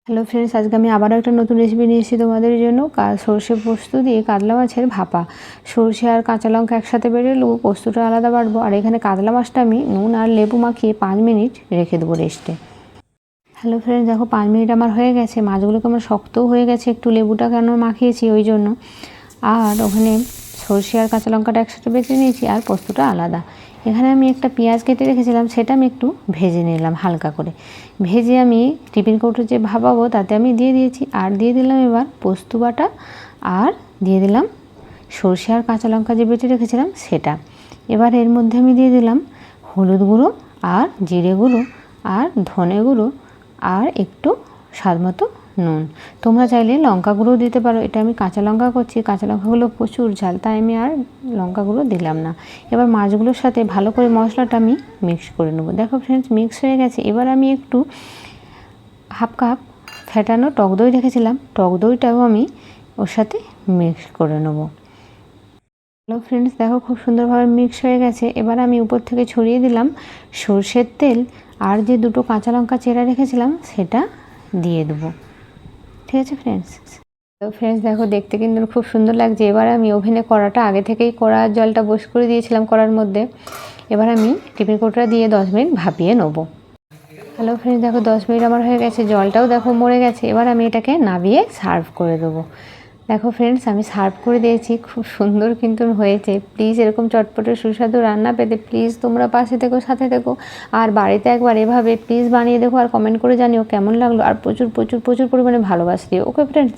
Hello friends, আজকে আমি আবারও একটা নতুন রেসিপি নিয়ে এসেছি তোমাদের জন্য। সর্ষে পোস্ত দিয়ে কাতলা মাছের ভাপা। সর্ষে আর কাঁচা লঙ্কা একসাথে বেটে নেবো, পোস্তটা আলাদা বাটবো। আর এখানে কাতলা মাছটা আমি নুন আর লেবু মাখিয়ে 5 মিনিট রেখে দেবো রেস্টে। হ্যালো ফ্রেন্ডস, দেখো 5 মিনিট আমার হয়ে গেছে। মাছগুলোকে আমার শক্তও হয়ে গেছে, একটু লেবুটা কেন মাখিয়েছি ওই জন্য। আর ওখানে সর্ষে আর কাঁচা লঙ্কাটা একসাথে বেটে নিয়েছি আর পোস্তটা আলাদা। এখানে আমি একটা পেঁয়াজ কেটে রেখেছিলাম, সেটা আমি একটু ভেজে নিলাম হালকা করে। ভেজে আমি টিফিন কৌটো যে ভাপাবো তাতে আমি দিয়ে দিয়েছি। আর দিয়ে দিলাম এবার পোস্ত বাটা, আর দিয়ে দিলাম সর্ষে আর কাঁচা লঙ্কা যে বেটে রেখেছিলাম সেটা। এবার এর মধ্যে আমি দিয়ে দিলাম হলুদ গুঁড়ো আর জিরে গুঁড়ো আর ধনে গুঁড়ো আর একটু স্বাদ মতো নুন। তোমরা চাইলে লঙ্কা গুঁড়োও দিতে পারো। এটা আমি কাঁচা লঙ্কা করছি, কাঁচা লঙ্কাগুলো প্রচুর ঝাল, তাই আমি আর লঙ্কা গুঁড়ো দিলাম না। এবার মাছগুলোর সাথে ভালো করে মশলাটা আমি মিক্স করে নেবো। দেখো ফ্রেন্ডস, মিক্স হয়ে গেছে। এবার আমি একটু হাফ কাপ ফেটানো টক দই রেখেছিলাম, টক দইটাও আমি ওর সাথে মিক্স করে নেবো। হ্যালো ফ্রেন্ডস, দেখো খুব সুন্দরভাবে মিক্স হয়ে গেছে। এবার আমি উপর থেকে ছড়িয়ে দিলাম সর্ষের তেল, আর যে দুটো কাঁচা লঙ্কা চেরা রেখেছিলাম সেটা দিয়ে দেবো। ঠিক আছে ফ্রেন্ডস। তো ফ্রেন্ডস দেখো, দেখতে কিন্তু খুব সুন্দর লাগছে। এবার আমি ওভেনে কড়াটা আগে থেকেই কড়ার জলটা বস করে দিয়েছিলাম কড়ার মধ্যে। এবার আমি টিফিন কৌটোটা দিয়ে 10 মিনিট ভাপিয়ে নেবো। হ্যালো ফ্রেন্ডস, দেখো 10 মিনিট আমার হয়ে গেছে, জলটাও দেখো মরে গেছে। এবার আমি এটাকে নামিয়ে সার্ভ করে দেবো। দেখো ফ্রেন্ডস, আমি সার্ভ করে দিয়েছি, খুব সুন্দর কিন্তু হয়েছে। প্লিজ এরকম চটপটে সুস্বাদু রান্না পেতে প্লিজ তোমরা পাশে থেকো, সাথে থেকো। আর বাড়িতে একবার এভাবে প্লিজ বানিয়ে দেখো, আর কমেন্ট করে জানিও কেমন লাগলো। আর প্রচুর প্রচুর প্রচুর পরিমাণে ভালোবাসা দিও। Okay friends.